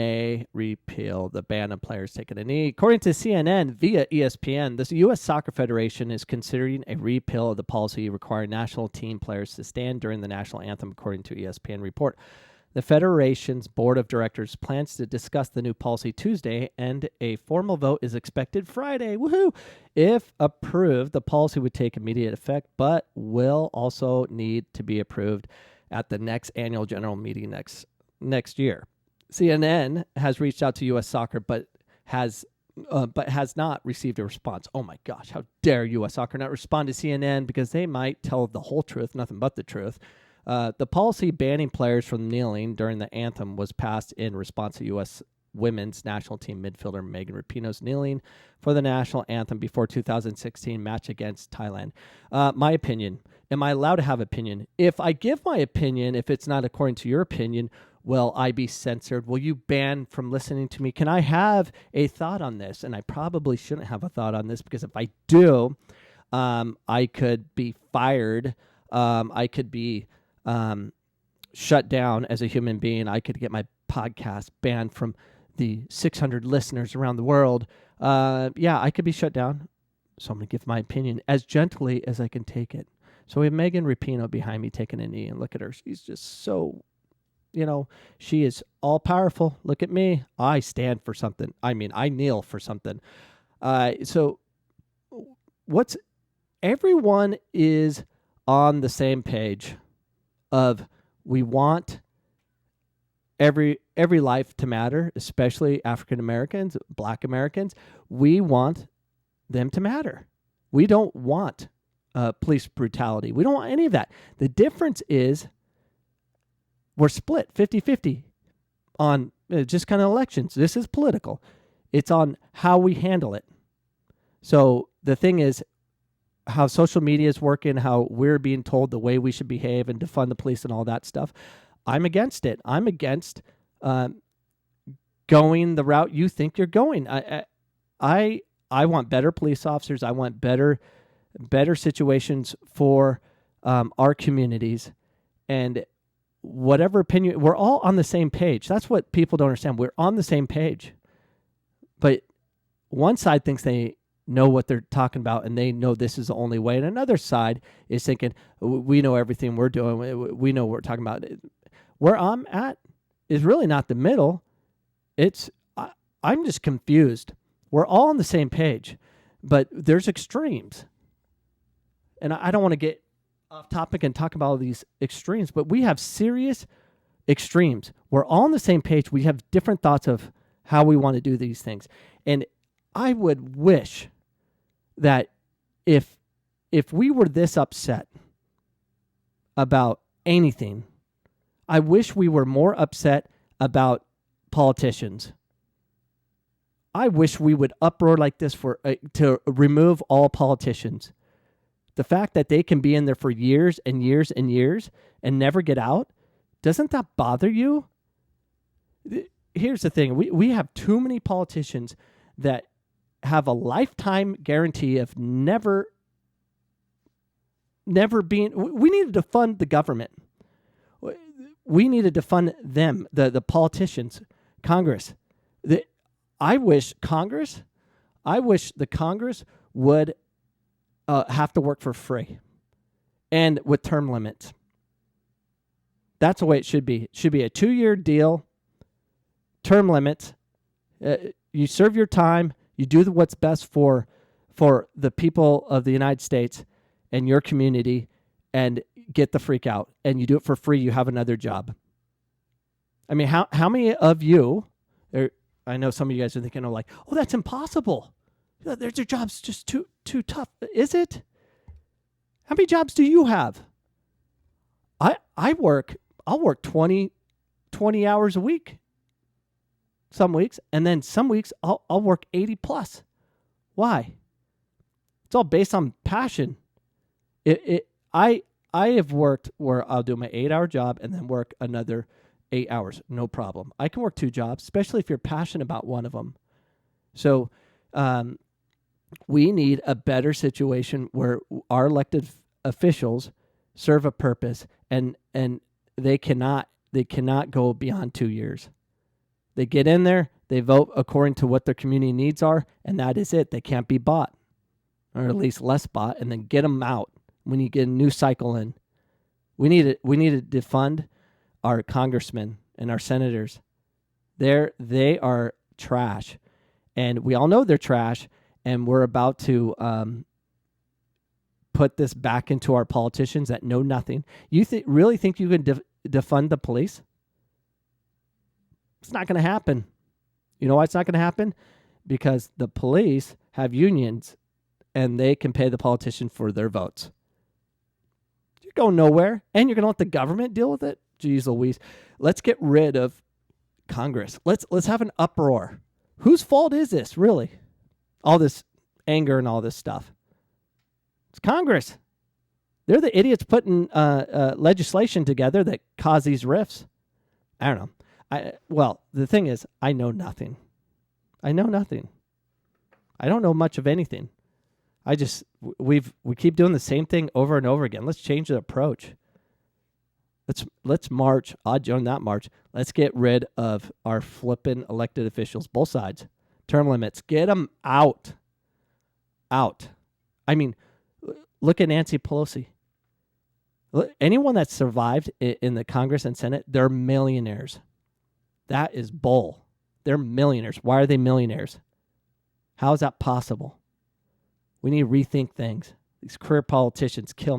may repeal the ban on players taking a knee. According to CNN via ESPN, the U.S. Soccer Federation is considering a repeal of the policy requiring national team players to stand during the national anthem, according to ESPN report. The Federation's board of directors plans to discuss the new policy Tuesday, and a formal vote is expected Friday. Woohoo! If approved, the policy would take immediate effect, but will also need to be approved at the next annual general meeting next year. CNN has reached out to U.S. Soccer, but has not received a response. Oh my gosh, how dare U.S. Soccer not respond to CNN, because they might tell the whole truth, nothing but the truth. The policy banning players from kneeling during the anthem was passed in response to U.S. women's national team midfielder Megan Rapinoe's kneeling for the national anthem before 2016 match against Thailand. My opinion. Am I allowed to have opinion? If I give my opinion, if it's not according to your opinion, will I be censored? Will you ban from listening to me? Can I have a thought on this? And I probably shouldn't have a thought on this, because if I do, I could be fired. I could be shut down as a human being. I could get my podcast banned from the 600 listeners around the world. I could be shut down. So I'm going to give my opinion as gently as I can take it. So we have Megan Rapinoe behind me taking a knee, and look at her. She's just so, she is all powerful. Look at me. I stand for something. I kneel for something. So everyone is on the same page of, we want every life to matter, especially African Americans, Black Americans. We want them to matter. We don't want police brutality. We don't want any of that. The difference is we're split 50-50 on just kind of elections. This is political. It's on how we handle it. So the thing is, how social media is working, how we're being told the way we should behave and defund the police and all that stuff. I'm against it. I'm against going the route you think you're going. I want better police officers. I want better situations for our communities. And whatever opinion, we're all on the same page. That's what people don't understand. We're on the same page. But one side thinks they know what they're talking about and they know this is the only way. And another side is thinking, we know everything we're doing. We know what we're talking about. Where I'm at is really not the middle. I'm just confused. We're all on the same page, but there's extremes. And I don't want to get off topic and talk about all these extremes, but we have serious extremes. We're all on the same page. We have different thoughts of how we want to do these things. And I would wish that if we were this upset about anything, I wish we were more upset about politicians. I wish we would uproar like this to remove all politicians. The fact that they can be in there for years and years and years and never get out, doesn't that bother you? Here's the thing. We have too many politicians that have a lifetime guarantee of never being. We needed to fund the government. We needed to fund them, the politicians, Congress. I wish the Congress would have to work for free and with term limits. That's the way it should be. It should be a 2-year deal, term limits. You serve your time. You do what's best for the people of the United States and your community, and get the freak out. And you do it for free. You have another job. I mean, how many of you? I know some of you guys are thinking, oh, that's impossible. Their job's just too tough. Is it? How many jobs do you have? I'll work 20 hours a week. Some weeks, and then some weeks I'll work 80 plus. Why? It's all based on passion. I have worked where I'll do my 8-hour job and then work another 8 hours. No problem. I can work 2 jobs, especially if you're passionate about one of them. So we need a better situation where our elected officials serve a purpose, and they cannot go beyond 2 years. They get in there, they vote according to what their community needs are, and that is it. They can't be bought, or at least less bought, and then get them out when you get a new cycle in. We need to defund our congressmen and our senators. They are trash, and we all know they're trash, and we're about to put this back into our politicians that know nothing. You really think you can defund the police? It's not going to happen. You know why it's not going to happen? Because the police have unions, and they can pay the politician for their votes. You're going nowhere, and you're going to let the government deal with it? Jeez Louise. Let's get rid of Congress. Let's have an uproar. Whose fault is this, really? All this anger and all this stuff. It's Congress. They're the idiots putting legislation together that cause these rifts. I don't know. Well, the thing is, I know nothing. I know nothing. I don't know much of anything. We keep doing the same thing over and over again. Let's change the approach. Let's march. I'll join that march. Let's get rid of our flippin' elected officials, both sides. Term limits. Get them out. Out. I mean, look at Nancy Pelosi. Anyone that survived in the Congress and Senate, they're millionaires. That is bull. They're millionaires. Why are they millionaires? How is that possible? We need to rethink things. These career politicians kill me.